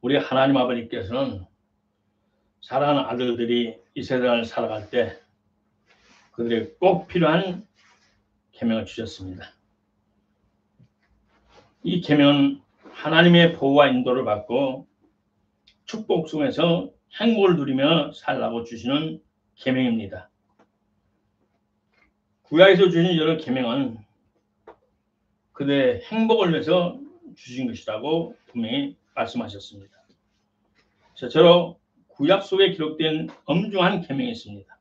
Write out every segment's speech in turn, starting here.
우리 하나님 아버지께서는 사랑하는 아들들이 이 세상을 살아갈 때 그들에게 꼭 필요한 계명을 주셨습니다. 이 계명은 하나님의 보호와 인도를 받고 축복 속에서 행복을 누리며 살라고 주시는 계명입니다. 구약에서 주신 여러 계명은 그들의 행복을 위해서 주신 것이라고 분명히 말씀하셨습니다. 저처럼 구약 속에 기록된 엄중한 계명이 있습니다.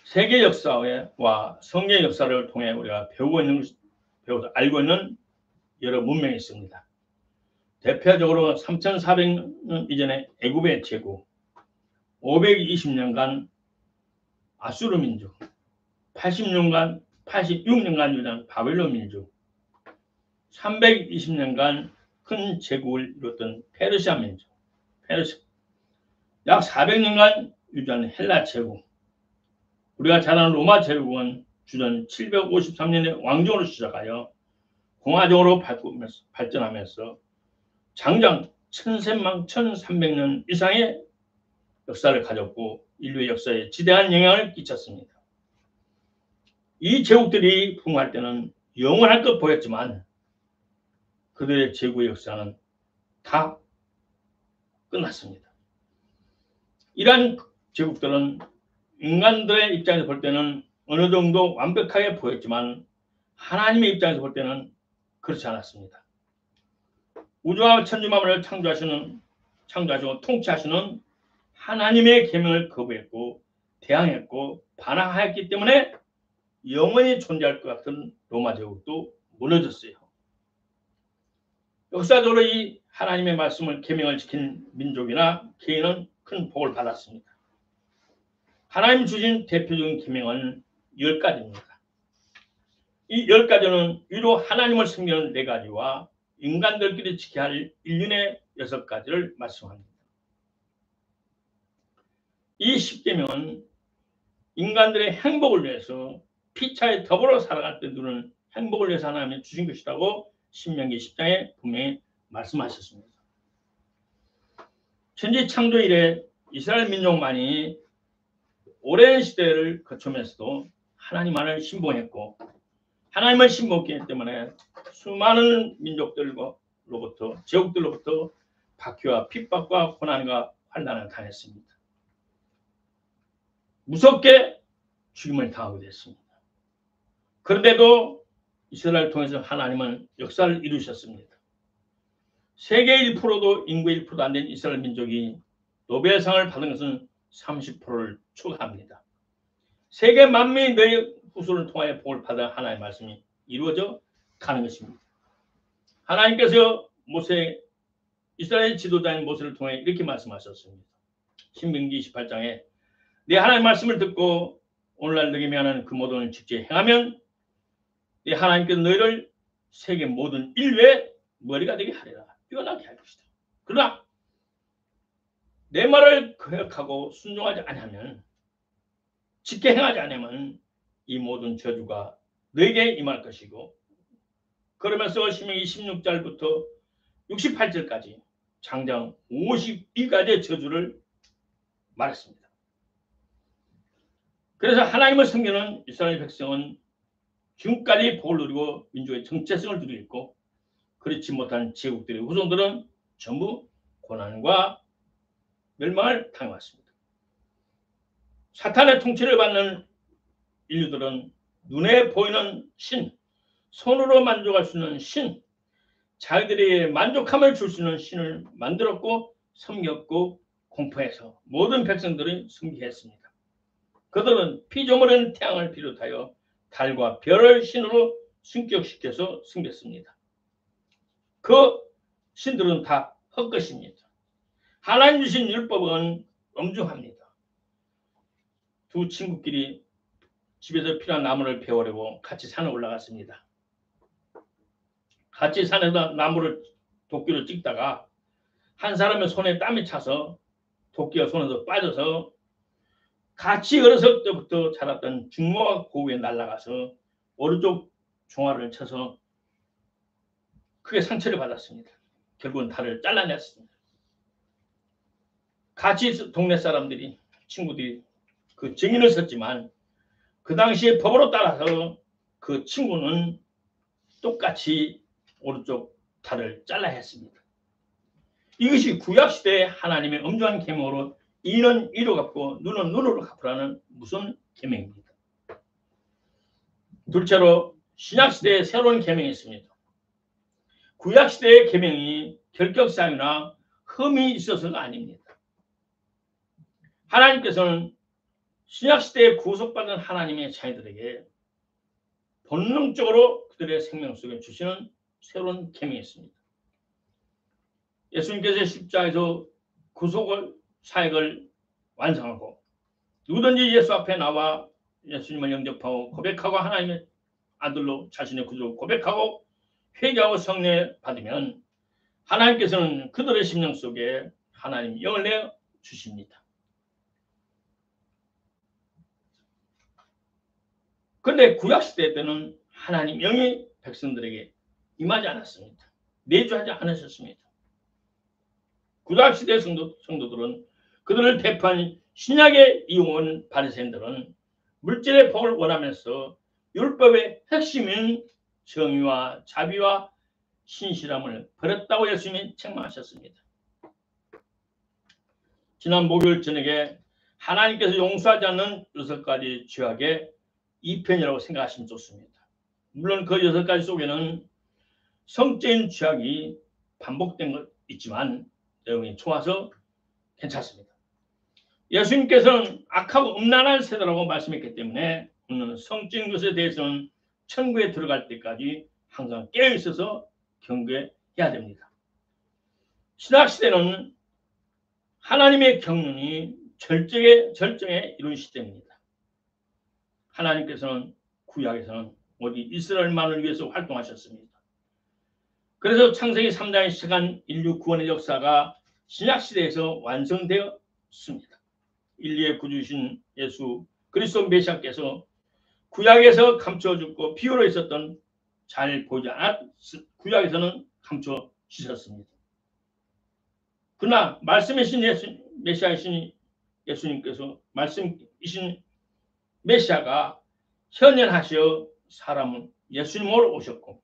세계 역사와 성경의 역사를 통해 우리가 배우고 알고 있는 여러 문명이 있습니다. 대표적으로 3400년 이전의 애굽의 제국, 520년간 아수르 민족, 86년간 유지한 바벨론 민족, 320년간 큰 제국을 이뤘던 페르시아 민족, 약 400년간 유지한 헬라 제국, 우리가 잘 아는 로마 제국은 주전 753년에 왕정으로 시작하여 공화정으로 발전하면서 장장 1300년 이상의 역사를 가졌고 인류의 역사에 지대한 영향을 끼쳤습니다. 이 제국들이 풍부할 때는 영원할 것 보였지만 그들의 제국의 역사는 다 끝났습니다. 이러한 제국들은 인간들의 입장에서 볼 때는 어느 정도 완벽하게 보였지만 하나님의 입장에서 볼 때는 그렇지 않았습니다. 우주와 천지만물을 창조하시고 통치하시는 하나님의 계명을 거부했고 대항했고 반항하였기 때문에 영원히 존재할 것 같은 로마 제국도 무너졌어요. 역사적으로 이 하나님의 말씀을 계명을 지킨 민족이나 개인은 큰 복을 받았습니다. 하나님 주신 대표적인 계명은 10가지입니다. 이 10가지는 위로 하나님을 섬기는 4가지와 인간들끼리 지켜야 할 인륜의 6가지를 말씀합니다. 이 10계명은 인간들의 행복을 위해서 피차에 더불어 살아갈 때 누리는 행복을 위해서 하나님이 주신 것이라고 신명기 10장에 분명히 말씀하셨습니다. 천지 창조 이래 이스라엘 민족만이 오랜 시대를 거치면서도 하나님만을 신봉했고 하나님을 신봉했기 때문에 수많은 민족들로부터 제국들로부터 박해와 핍박과 고난과 환난을 당했습니다. 무섭게 죽임을 당하게 됐습니다. 그런데도 이스라엘을 통해서 하나님은 역사를 이루셨습니다. 세계 1%도 인구 1%도 안 된 이스라엘 민족이 노벨상을 받은 것은 30%를 초과합니다. 세계 만민이 너희 후손을 통하여 복을 받아 하나님의 말씀이 이루어져 가는 것입니다. 하나님께서 이스라엘 지도자인 모세를 통해 이렇게 말씀하셨습니다. 신명기 28장에 내 하나님의 말씀을 듣고 오늘날 너에게 명하는 그 모든 직제 행하면 내 하나님께서 너희를 세계 모든 인류의 머리가 되게 하리라. 뛰어나게 할 것이다. 그러나 내 말을 거역하고 순종하지 않으면 직계 행하지 않으면 이 모든 저주가 너에게 임할 것이고 그러면서 신명기 16절부터 68절까지 장장 52가지의 저주를 말했습니다. 그래서 하나님을 섬기는 이스라엘 백성은 지금까지 복을 누리고 민족의 정체성을 누리고 있고 그렇지 못한 제국들의 후손들은 전부 고난과 멸망을 당해왔습니다. 사탄의 통치를 받는 인류들은 눈에 보이는 신, 손으로 만족할 수 있는 신, 자기들이 만족함을 줄 수 있는 신을 만들었고 섬겼고 공포해서 모든 백성들이 숭배했습니다. 그들은 피조물인 태양을 비롯하여 달과 별을 신으로 승격시켜서 숭배했습니다. 그 신들은 다 헛것입니다. 하나님 주신 율법은 엄중합니다. 두 친구끼리 집에서 필요한 나무를 베어오려고 같이 산에 올라갔습니다. 같이 산에다 나무를 도끼로 찍다가 한 사람의 손에 땀이 차서 도끼가 손에서 빠져서 같이 어렸을 때부터 자랐던 중모가 고우에 날아가서 오른쪽 종아리를 쳐서 크게 상처를 받았습니다. 결국은 탈을 잘라냈습니다. 같이 동네 사람들이 친구들이 그 증인을 썼지만 그 당시에 법으로 따라서 그 친구는 똑같이 오른쪽 탈을 잘라야 했습니다. 이것이 구약시대의 하나님의 엄중한 계명으로 이는 이로 갚고 눈은 눈으로 갚으라는 무슨 계명입니다. 둘째로 신약시대의 새로운 계명이 있습니다. 구약시대의 계명이 결격사유나 흠이 있어서가 아닙니다. 하나님께서는 신약시대에 구속받은 하나님의 자녀들에게 본능적으로 그들의 생명 속에 주시는 새로운 계명이 있습니다. 예수님께서 십자가에서 구속을 사역을 완성하고 누구든지 예수 앞에 나와 예수님을 영접하고 고백하고 하나님의 아들로 자신의 구속을 고백하고 회개하고 성례 받으면 하나님께서는 그들의 심령 속에 하나님 영을 내어 주십니다. 그런데 구약시대 때는 하나님 영이 백성들에게 임하지 않았습니다. 내주하지 않으셨습니다. 구약시대 성도들은 그들을 대표한 신약의 이용한 바리새인들은 물질의 복을 원하면서 율법의 핵심인 정의와 자비와 신실함을 버렸다고 예수님이 책망하셨습니다. 지난 목요일 저녁에 하나님께서 용서하지 않는 6가지 죄악의 2편이라고 생각하시면 좋습니다. 물론 그 6가지 속에는 성적인 죄악이 반복된 것 있지만 내용이 좋아서 괜찮습니다. 예수님께서는 악하고 음란한 세대라고 말씀했기 때문에 우리는 성적인 것에 대해서는 천국에 들어갈 때까지 항상 깨어있어서 경계해야 됩니다. 신약시대는 하나님의 경륜이 절정에 이룬 시대입니다. 하나님께서는 구약에서는 오직 이스라엘만을 위해서 활동하셨습니다. 그래서 창세기 3장에 시작한 인류 구원의 역사가 신약시대에서 완성되었습니다. 인류의 구주신 예수 그리스도 메시아께서 구약에서 감춰주고 비유로 있었던 잘 보이지 않았 구약에서는 감춰주셨습니다. 그러나 말씀이신 메시아이신 예수님께서 말씀이신 메시아가 현현하시어 사람은 예수님으로 오셨고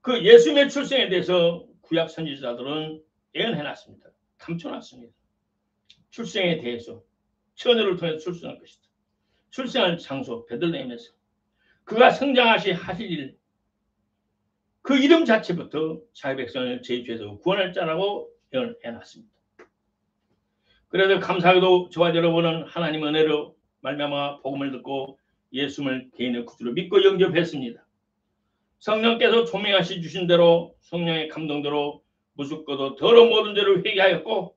그 예수님의 출생에 대해서 구약 선지자들은 예언해놨습니다. 감춰놨습니다. 출생에 대해서 처녀를 통해서 출생할 것이다. 출생할 장소 베들레헴에서 그가 성장하실 일 그 이름 자체부터 자기 백성을 제 죄에서 구원할 자라고 예언해놨습니다. 그래서 감사하게도 저와 여러분은 하나님의 은혜로 말미암아 복음을 듣고 예수님을 개인의 구주로 믿고 영접했습니다. 성령께서 조명하시 주신 대로 성령의 감동대로 무섭고도 더러운 모든 죄를 회개하였고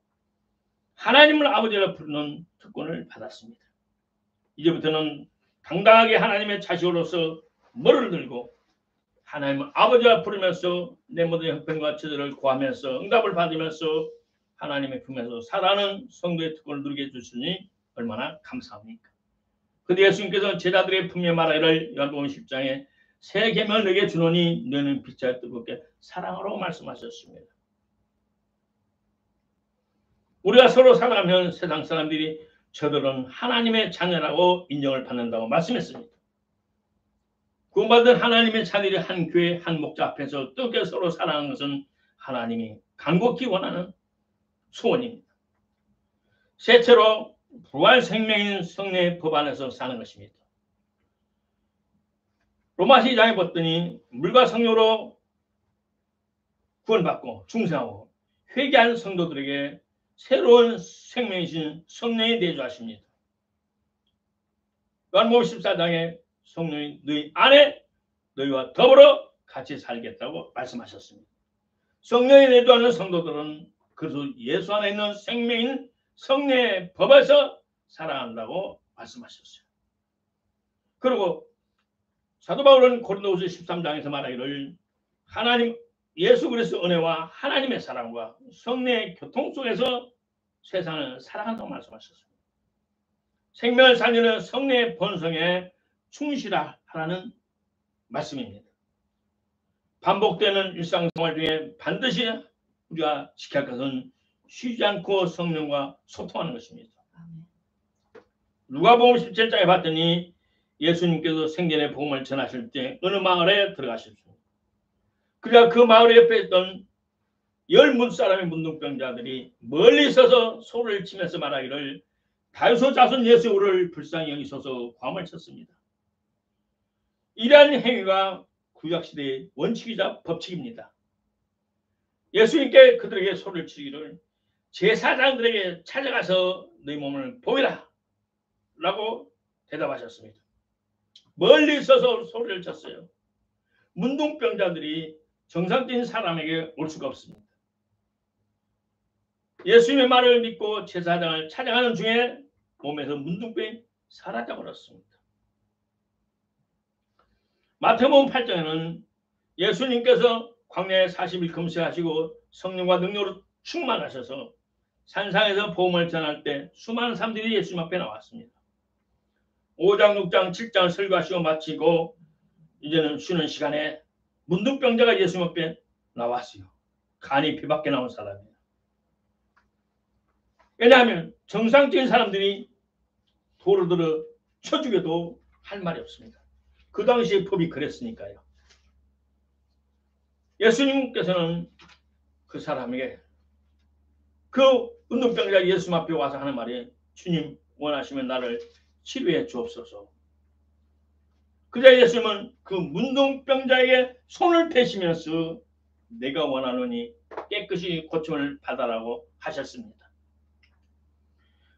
하나님을 아버지라 부르는 특권을 받았습니다. 이제부터는 당당하게 하나님의 자식으로서 머리를 들고 하나님을 아버지라 부르면서 내 모든 형편과 처지를 구하면서 응답을 받으면서 하나님의 품에서 살아가는 성도의 특권을 누리게 해주시니 얼마나 감사합니까? 근데 예수님께서는 제자들의 품에 말하기를 요한복음 10장에 새 계명을 너에게 주노니 너는 빛과 뜨겁게 사랑하라고 말씀하셨습니다. 우리가 서로 살아가면 세상 사람들이 저들은 하나님의 자녀라고 인정을 받는다고 말씀했습니다. 구원받은 하나님의 자녀들이 한 교회 한 목자 앞에서 뜨겁게 서로 사랑하는 것은 하나님이 간곡히 원하는 소원입니다. 셋째로 부활 생명인 성령의 법 안에서 사는 것입니다. 로마서 2장에 봤더니 물과 성령으로 구원받고 중생하고 회개한 성도들에게 새로운 생명이신 성령이 내주하십니다. 요한복음 14장에 성령이 너희 안에 너희와 더불어 같이 살겠다고 말씀하셨습니다. 성령이 내주하는 성도들은 그래서 예수 안에 있는 생명인 성령의 법에서 살아간다고 말씀하셨어요. 그리고 사도 바울은 고린도후서 13장에서 말하기를 하나님 예수 그리스도 은혜와 하나님의 사랑과 성령의 교통 속에서 세상을 살아간다고 말씀하셨습니다. 생명을 살리는 성령의 본성에 충실하라는 말씀입니다. 반복되는 일상생활 중에 반드시 우리가 지켜야 할 것은 쉬지 않고 성령과 소통하는 것입니다. 누가복음 17장에 봤더니 예수님께서 생전에 복음을 전하실 때 어느 마을에 들어가셨습니다. 그러니까 그 마을 옆에 있던 10사람의 문둥병자들이 멀리 서서 소리를 치면서 말하기를 다윗의 자손 예수를 불쌍히 여기소서 고함을 쳤습니다. 이러한 행위가 구약시대의 원칙이자 법칙입니다. 예수님께 그들에게 소리를 치기를 제사장들에게 찾아가서 너희 몸을 보이라 라고 대답하셨습니다. 멀리 서서 소리를 쳤어요. 문둥병자들이 정상적인 사람에게 올 수가 없습니다. 예수님의 말을 믿고 제사장을 찾아가는 중에 몸에서 문둥병이 사라져버렸습니다. 마태복음 8장에는 예수님께서 광야에 40일 금식하시고 성령과 능력으로 충만하셔서 산상에서 복음을 전할 때 수많은 사람들이 예수님 앞에 나왔습니다. 5장, 6장, 7장을 설교하시고 마치고 이제는 쉬는 시간에 문둥병자가 예수님 앞에 나왔어요. 간이 피밖에 나온 사람이에요. 왜냐하면 정상적인 사람들이 돌을 들어 쳐 죽여도 할 말이 없습니다. 그 당시의 법이 그랬으니까요. 예수님께서는 그 사람에게 그 문둥병자가 예수님 앞에 와서 하는 말이 주님 원하시면 나를 치료해 주옵소서. 그자 예수님은 그 문둥병자에게 손을 대시면서 내가 원하노니 깨끗이 고침을 받아라고 하셨습니다.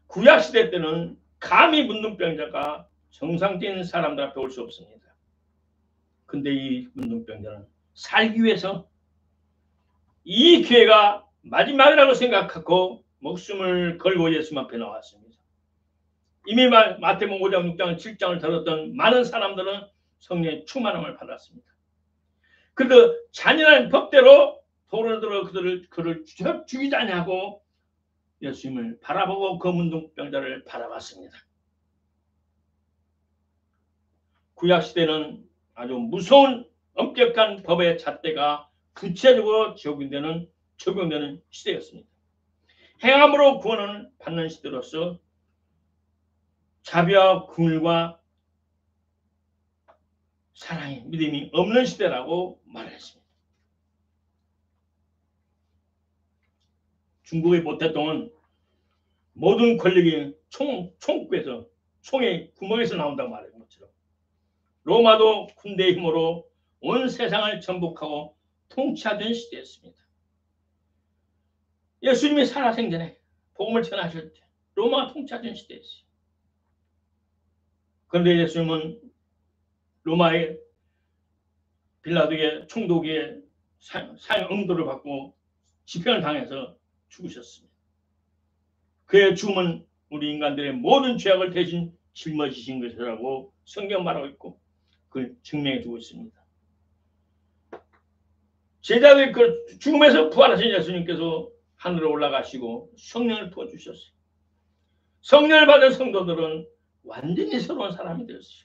구약시대 때는 감히 문둥병자가 정상적인 사람들 앞에 올 수 없습니다. 근데 이 문둥병자는 살기 위해서 이 기회가 마지막이라고 생각하고 목숨을 걸고 예수님 앞에 나왔습니다. 이미 마태복음 5장, 6장, 7장을 들었던 많은 사람들은 성령의 충만함을 받았습니다. 그런데 잔인한 법대로 돌을 들어 그를 죽이자냐고 예수님을 바라보고 그 문둥병자를 바라봤습니다. 구약시대는 아주 무서운 엄격한 법의 잣대가 구체적으로 적용되는 시대였습니다. 행함으로 구원을 받는 시대로서 자비와 긍휼과 사랑이 믿음이 없는 시대라고 말했습니다. 중국의 모태통은 모든 권력이 총구에서 총의 구멍에서 나온다고 말해요. 로마도 군대의 힘으로 온 세상을 정복하고 통치하던 시대였습니다. 예수님이 살아생전에 복음을 전하실 때 로마가 통치하던 시대였어요. 그런데 예수님은 로마의 빌라도의 총독의 사형 응도를 받고 집행을 당해서 죽으셨습니다. 그의 죽음은 우리 인간들의 모든 죄악을 대신 짊어지신 것이라고 성경 말하고 있고 그걸 증명해 주고 있습니다. 제자들의 그 죽음에서 부활하신 예수님께서 하늘로 올라가시고 성령을 부어주셨어요. 성령을 받은 성도들은 완전히 새로운 사람이 되었어요.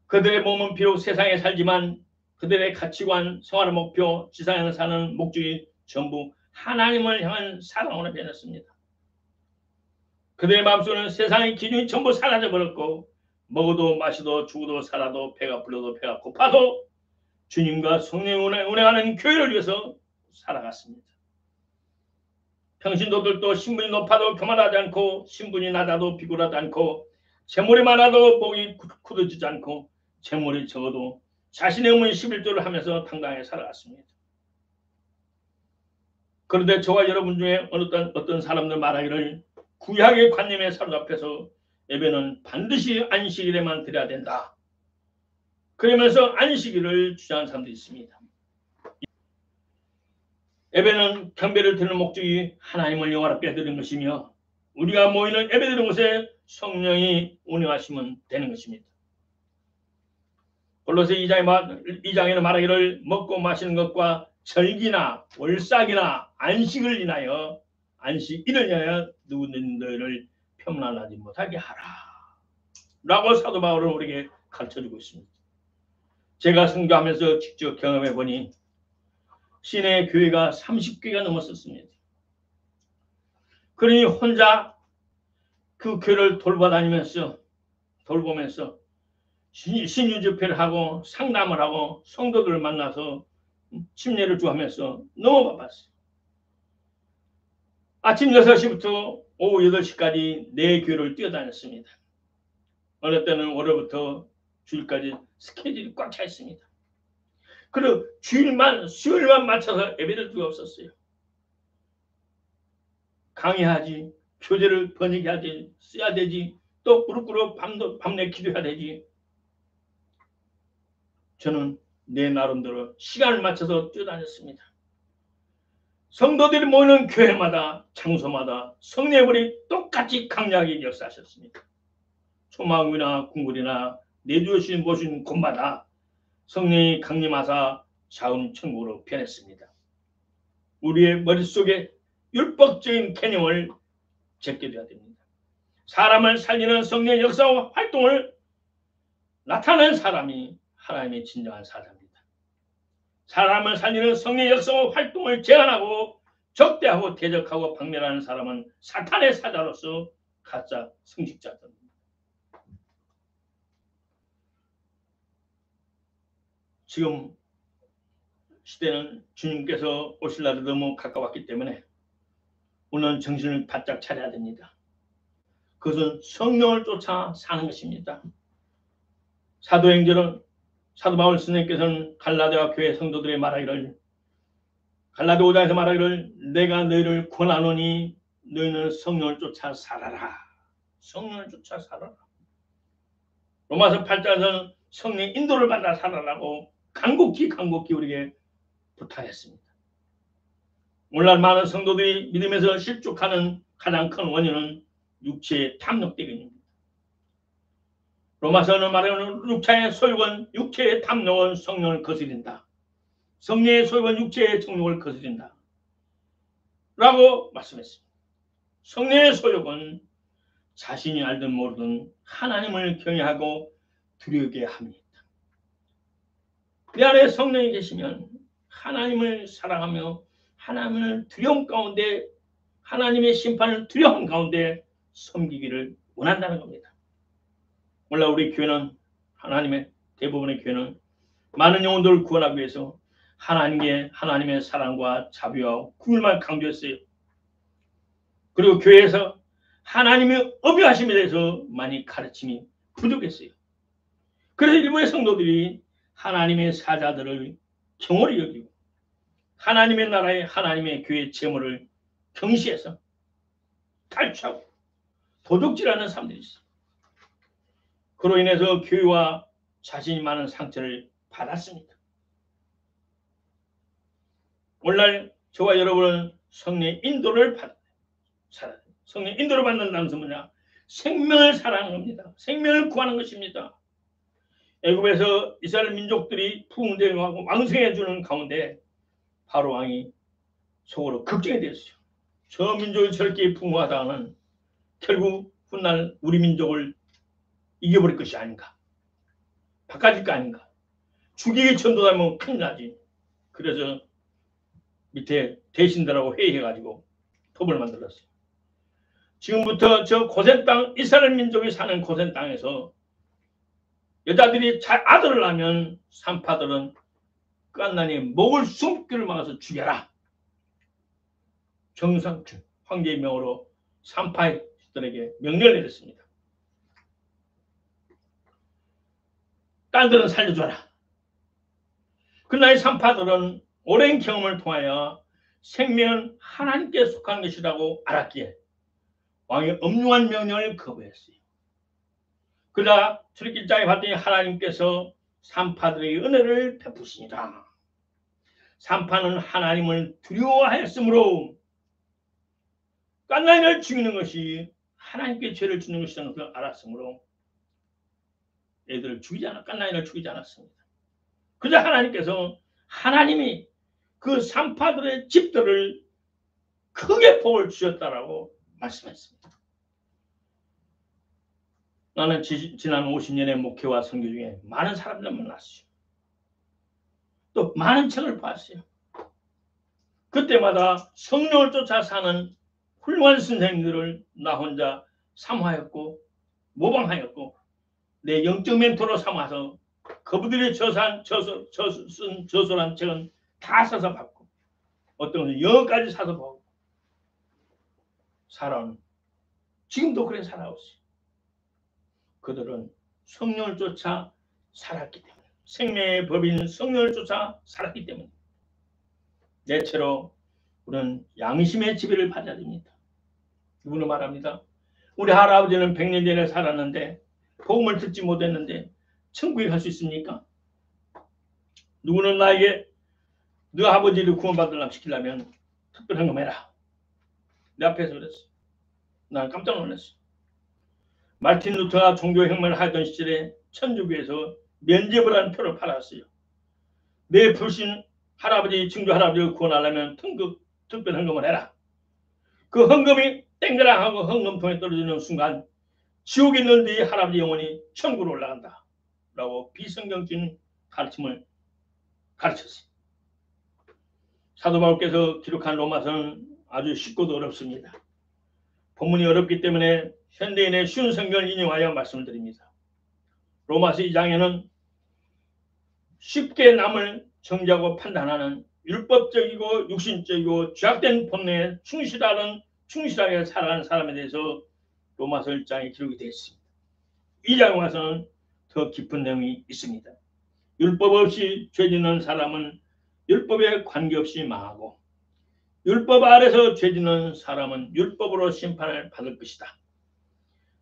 그들의 몸은 비록 세상에 살지만 그들의 가치관, 생활의 목표, 지상에서 사는 목적이 전부 하나님을 향한 사랑으로 변했습니다. 그들의 마음속에는 세상의 기준이 전부 사라져버렸고 먹어도 마셔도 죽어도 살아도 배가 불러도 배가 고파도 주님과 성령을 운행하는 교회를 위해서 살아갔습니다. 평신도들도 신분이 높아도 교만하지 않고 신분이 낮아도 비굴하지 않고 재물이 많아도 목이 굳어지지 않고 재물이 적어도 자신의 의무인 11조를 하면서 당당하게 살아갔습니다. 그런데 저와 여러분 중에 어떤 사람들 말하기를 구약의 관념에 사로잡혀서 예배는 반드시 안식일에만 드려야 된다. 그러면서 안식일을 주장하는 사람도 있습니다. 예배는 경배를 드리는 목적이 하나님을 영화롭게 드리는 것이며 우리가 모이는 예배드리는 곳에 성령이 운행하시면 되는 것입니다. 골로새 2장에는 말하기를 먹고 마시는 것과 절기나 월삭이나 안식을 인하여 안식일을 인하여 누구들을 편만하지 못하게 하라 라고 사도 바울은 우리에게 가르쳐주고 있습니다. 제가 선교하면서 직접 경험해 보니 시내 교회가 30개가 넘었었습니다. 그러니 혼자 그 교회를 돌보면서 신유 집회를 하고 상담을 하고 성도들을 만나서 침례를 주하면서 너무 바빴어요. 아침 6시부터 오후 8시까지 내 교회를 뛰어다녔습니다. 어느 때는 월요일부터 주일까지 스케줄이 꽉 차 있습니다. 그리고 수요일만 맞춰서 예배를 두고 없었어요. 강의하지, 교재를 번역해야지, 써야 되지, 또 무릎 꿇어 밤내 기도해야 되지. 저는 내 나름대로 시간을 맞춰서 뛰어다녔습니다. 성도들이 모이는 교회마다 장소마다 성령님이 똑같이 강력하게 역사하셨습니다. 초막이나 궁궐이나 내주신 보신 곳마다 성령이 강림하사 자은 천국으로 변했습니다. 우리의 머릿속에 율법적인 개념을 제껴줘야 됩니다. 사람을 살리는 성령의 역사와 활동을 나타내는 사람이 하나님의 진정한 사자입니다. 사람을 살리는 성령의 역사와 활동을 제한하고 적대하고 대적하고 박멸하는 사람은 사탄의 사자로서 가짜 성직자들입니다. 지금 시대는 주님께서 오실 날이 너무 가까웠기 때문에 오늘 정신을 바짝 차려야 됩니다. 그것은 성령을 쫓아 사는 것입니다. 사도행전은 사도 바울 스님께서는 갈라디아 교회 성도들의 말하기를 갈라디아 5장에서 말하기를 내가 너희를 권하노니 너희는 성령을 쫓아 살아라. 성령을 쫓아 살아라. 로마서 8장에서는 성령의 인도를 받아 살아라고 간곡히 우리에게 부탁했습니다. 오늘날 많은 성도들이 믿음에서 실족하는 가장 큰 원인은 육체의 탐욕 때문입니다. 로마서는 말하는 육체의 소욕은 육체의 탐욕은 성령을 거스린다. 성령의 소욕은 육체의 정욕을 거스린다. 라고 말씀했습니다. 성령의 소욕은 자신이 알든 모르든 하나님을 경외하고 두려게 합니다. 내 안에 성령이 계시면 하나님을 사랑하며 하나님을 두려움 가운데 하나님의 심판을 두려움 가운데 섬기기를 원한다는 겁니다. 원래 우리 교회는 하나님의 대부분의 교회는 많은 영혼들을 구원하기 위해서 하나님의 사랑과 자비와 긍휼만 강조했어요. 그리고 교회에서 하나님의 어뷰하심에 대해서 많이 가르침이 부족했어요. 그래서 일부의 성도들이 하나님의 사자들을 경홀히 여기고 하나님의 나라의 하나님의 교회의 재물을 경시해서 탈취하고 도둑질하는 사람들이 있어요. 그로 인해서 교회와 자신이 많은 상처를 받았습니다. 오늘날 저와 여러분은 성령의 인도를 성령의 인도를 받는다는 것은 뭐냐? 생명을 사랑하는 겁니다. 생명을 구하는 것입니다. 애굽에서 이스라엘 민족들이 풍성하고 왕성해 주는 가운데 바로 왕이 속으로 걱정이 됐어요. 저 민족이 저렇게 풍성하다는 결국 훗날 우리 민족을 이겨버릴 것이 아닌가. 바꿔질 거 아닌가. 죽이기 전도하면 큰일 나지. 그래서 밑에 대신들하고 회의해가지고 법을 만들었어요. 지금부터 저 고센 땅 이스라엘 민족이 사는 고센 땅에서 여자들이 아들을 낳으면 산파들은 깐난이 목을 숨기를 막아서 죽여라. 정상 황제의 명으로 산파들에게 명령을 내렸습니다. 딸들은 살려줘라. 그러나 이 산파들은 오랜 경험을 통하여 생명은 하나님께 속한 것이라고 알았기에 왕의 엄중한 명령을 거부했어요. 그러나 출애굽기장에 봤더니 하나님께서 산파들에게 은혜를 베푸시니라. 산파는 하나님을 두려워하였으므로 깐나인을 죽이는 것이 하나님께 죄를 짓는 것이라는 것을 알았으므로 애들을 깐나인을 죽이지 않았습니다. 그저 하나님께서 하나님이 그 산파들의 집들을 크게 복을 주셨다라고 말씀했습니다. 나는 지난 50년의 목회와 선교 중에 많은 사람들 만났어요. 또 많은 책을 봤어요. 그때마다 성령을 쫓아 사는 훌륭한 선생님들을 나 혼자 사모하였고 모방하였고 내 영적 멘토로 삼아서 그분들이 쓴 저서란 책은 다 사서 받고 어떤 것은 영어까지 사서 보고 살아온 지금도 그래 살아오고 있어요. 그들은 성령을 쫓아 살았기 때문에 생명의 법인 성령을 쫓아 살았기 때문에 대체로 우리는 양심의 지배를 받아야 됩니다. 누구는 말합니다. 우리 할아버지는 100년 전에 살았는데 복음을 듣지 못했는데 천국에 갈 수 있습니까? 누구는 나에게 너 아버지를 구원받으려면 시키려면 특별한 거 해라. 내 앞에서 그랬어. 난 깜짝 놀랐어. 마틴 루터가 종교혁명을 하던 시절에 천주교에서 면죄부를 하는 표를 팔았어요. 내 불신 할아버지, 증조 할아버지를 구원하려면 특별 헌금을 해라. 그 헌금이 땡그랑 하고 헌금통에 떨어지는 순간 지옥에 있는 네 할아버지 영혼이 천국으로 올라간다. 라고 비성경적인 가르침을 가르쳤어요. 사도 바울께서 기록한 로마서는 아주 쉽고도 어렵습니다. 본문이 어렵기 때문에 현대인의 쉬운 성경을 인용하여 말씀을 드립니다. 로마서 2장에는 쉽게 남을 정죄하고 판단하는 율법적이고 육신적이고 죄악된 본능에 충실하게 살아가는 사람에 대해서 로마서 1장에 기록이 되어 있습니다. 2장에 와서는 더 깊은 내용이 있습니다. 율법 없이 죄 짓는 사람은 율법에 관계없이 망하고 율법 아래서 죄 짓는 사람은 율법으로 심판을 받을 것이다.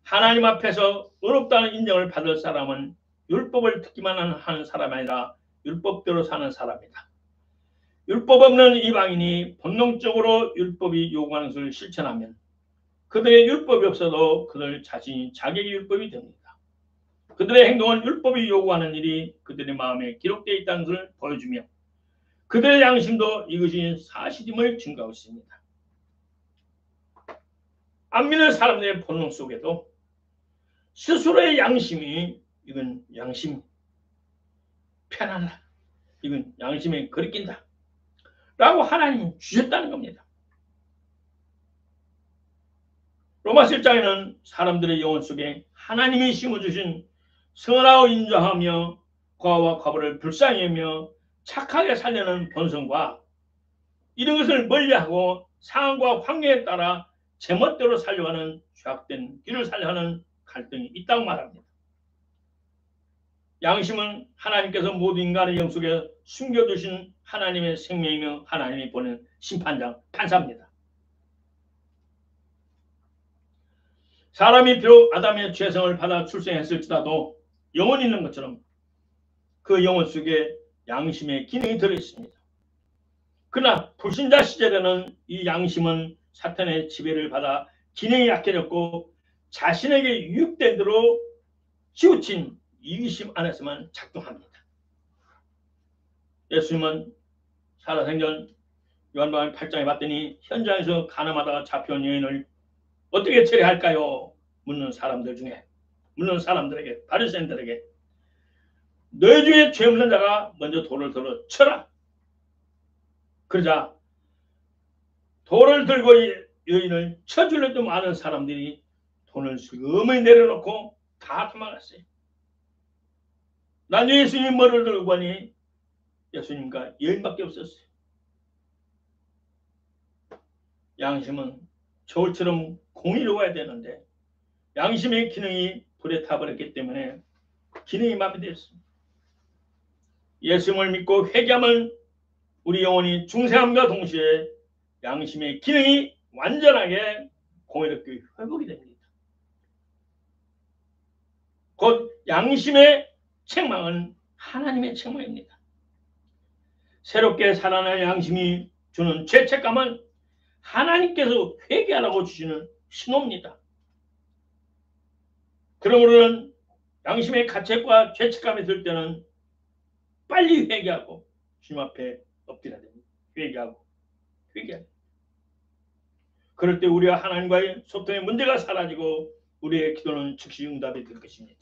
하나님 앞에서 의롭다는 인정을 받을 사람은 율법을 듣기만 하는 사람이 아니라 율법대로 사는 사람이다. 율법 없는 이방인이 본능적으로 율법이 요구하는 것을 실천하면 그들의 율법이 없어도 그들 자신이 자기의 율법이 됩니다. 그들의 행동은 율법이 요구하는 일이 그들의 마음에 기록되어 있다는 것을 보여주며 그들의 양심도 이것이 사실임을 증거하고 있습니다. 안 믿는 사람들의 본능 속에도 스스로의 양심이 이건 양심 편안하다. 이건 양심에 거리낀다. 라고 하나님이 주셨다는 겁니다. 로마서 1장에는 사람들의 영혼 속에 하나님이 심어주신 선하고 인자하며 과와 과부를 불쌍히 여기며 착하게 살려는 본성과 이런 것을 멀리하고 상황과 환경에 따라 제멋대로 살려가는 죄악된 길을 살려하는 갈등이 있다고 말합니다. 양심은 하나님께서 모든 인간의 영 속에 숨겨두신 하나님의 생명이며 하나님이 보낸 심판장, 판사입니다. 사람이 비록 아담의 죄성을 받아 출생했을지라도 영혼이 있는 것처럼 그 영혼 속에 양심의 기능이 들어있습니다. 그러나 불신자 시절에는 이 양심은 사탄의 지배를 받아 기능이 약해졌고 자신에게 유익된 대로 치우친 이기심 안에서만 작동합니다. 예수님은 살아생전 요한복음 8장에 봤더니 현장에서 간음하다가 잡혀온 여인을 어떻게 처리할까요? 묻는 사람들에게 바리새인들에게 너희 중에 죄 없는 자가 먼저 돌을 들어 쳐라. 그러자 돌을 들고 여인을 쳐주려도 많은 사람들이 돈을 슬그머니 내려놓고 다 도망갔어요. 나중에 예수님 머리를 들고 보니 예수님과 여인밖에 없었어요. 양심은 저울처럼 공의로워야 되는데 양심의 기능이 불에 타버렸기 때문에 기능이 마비되었습니다. 예수님을 믿고 회개하면 우리 영혼이 중생함과 동시에 양심의 기능이 완전하게 공의롭게 회복이 됩니다. 곧 양심의 책망은 하나님의 책망입니다. 새롭게 살아난 양심이 주는 죄책감은 하나님께서 회개하라고 주시는 신호입니다. 그러므로는 양심의 가책과 죄책감이 들 때는 빨리 회개하고 주님 앞에 엎드려야 됩니다. 회개하고. 그럴 때 우리와 하나님과의 소통의 문제가 사라지고 우리의 기도는 즉시 응답이 될 것입니다.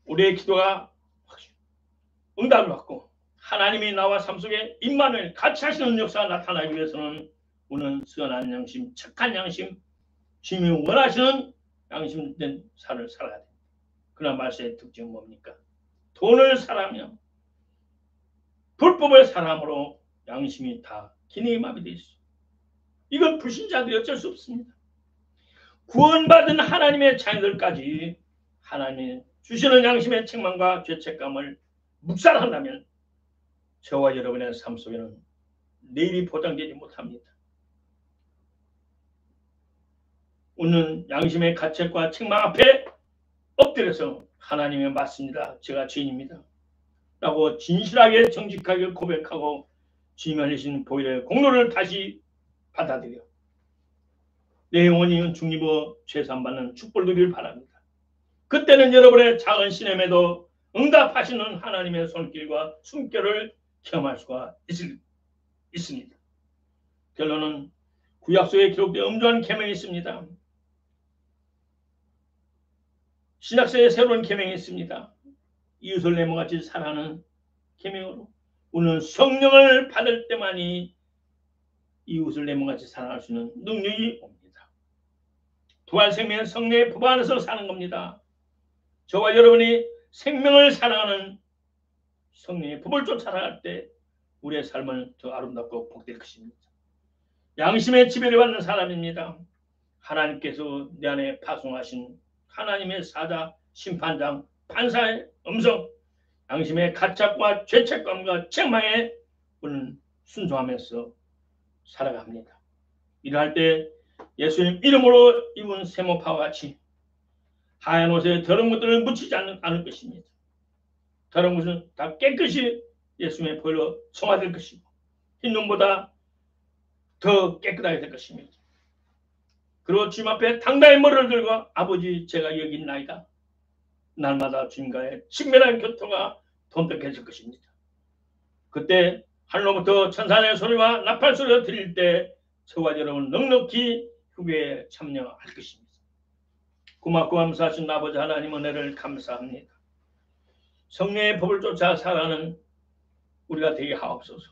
우리의 기도가 응답을 받고 하나님이 나와 삶 속에 임마누엘 같이 하시는 역사가 나타나기 위해서는 우리는 선한 양심, 착한 양심, 주님이 원하시는 양심된 삶을 살아야 됩니다. 그러나 말세의 특징은 뭡니까? 돈을 사랑하며 불법을 사랑함으로 양심이 다 기능이 마비되어 있어요. 이건 불신자들이 어쩔 수 없습니다. 구원받은 하나님의 자녀들까지 하나님이 주시는 양심의 책망과 죄책감을 묵살한다면 저와 여러분의 삶 속에는 내일이 보장되지 못합니다. 우리는 양심의 가책과 책망 앞에 엎드려서 하나님의 맞습니다. 제가 죄인입니다. 라고 진실하게 정직하게 고백하고 주님이 하신 보혈의 공로를 다시 받아들여 내 영혼이 중립어 죄산받는 축복을 누리길 바랍니다. 그때는 여러분의 작은 시험에도 응답하시는 하나님의 손길과 숨결을 경험할 수가 있습니다. 결론은 구약서에 기록된 엄중한 계명이 있습니다. 신약서에 새로운 계명이 있습니다. 이웃을 내 몸같이 사랑하는 계명으로 우리는 성령을 받을 때만이 이웃을 내 몸같이 사랑할 수 있는 능력이 옵니다. 부활 생명은 성령의 법 안에서 사는 겁니다. 저와 여러분이 생명을 사랑하는 성령의 법을 쫓아갈 때 우리의 삶은 더 아름답고 복될 것입니다. 양심의 지배를 받는 사람입니다. 하나님께서 내 안에 파송하신 하나님의 사자, 심판장, 판사의 음성, 양심의 가책과 죄책감과 책망에 우리는 순종하면서 살아갑니다. 일할 때 예수님 이름으로 입은 세모파와 같이 하얀 옷에 더러운 것들을 묻히지 않을 것입니다. 더러운 것은 다 깨끗이 예수님의 보혈로 성화될 것이고 흰 눈보다 더 깨끗하게 될 것입니다. 그리고 주님 앞에 당당히 머리를 들고 아버지 제가 여기 있나이다. 날마다 주님과의 친밀한 교통가 돈독해질 것입니다. 그때 하늘로부터 천사의 소리와 나팔 소리가 들릴 때 저와 여러분 넉넉히 후계에 참여할 것입니다. 고맙고 감사하신 아버지 하나님 은혜를 감사합니다. 성령의 법을 쫓아 살아가는 우리가 되게 하옵소서.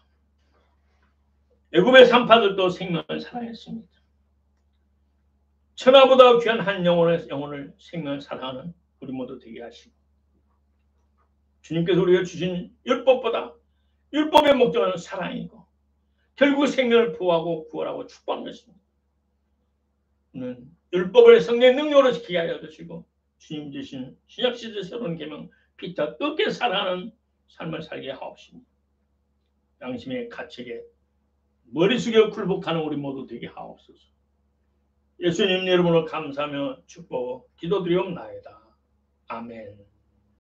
애굽의 산파들도 생명을 사랑했습니다. 천하보다 귀한 한 영혼을 생명을 사랑하는 우리 모두 되게 하시고 주님께서 우리가 주신 율법보다 율법의 목적은 사랑이고 결국 생명을 보호하고 구원하고 축복하는 것입니다. 율법을 성령의 능력으로 지키게 하여 주시고 주님 주신 신약시대 새로운 계명 피차 뜨겁게 살아가는 삶을 살게 하옵시며 양심의 가책에 머리 숙여 굴복하는 우리 모두 되게 하옵소서. 예수님 여러분을 감사하며 축복하고 기도드리옵나이다. 아멘.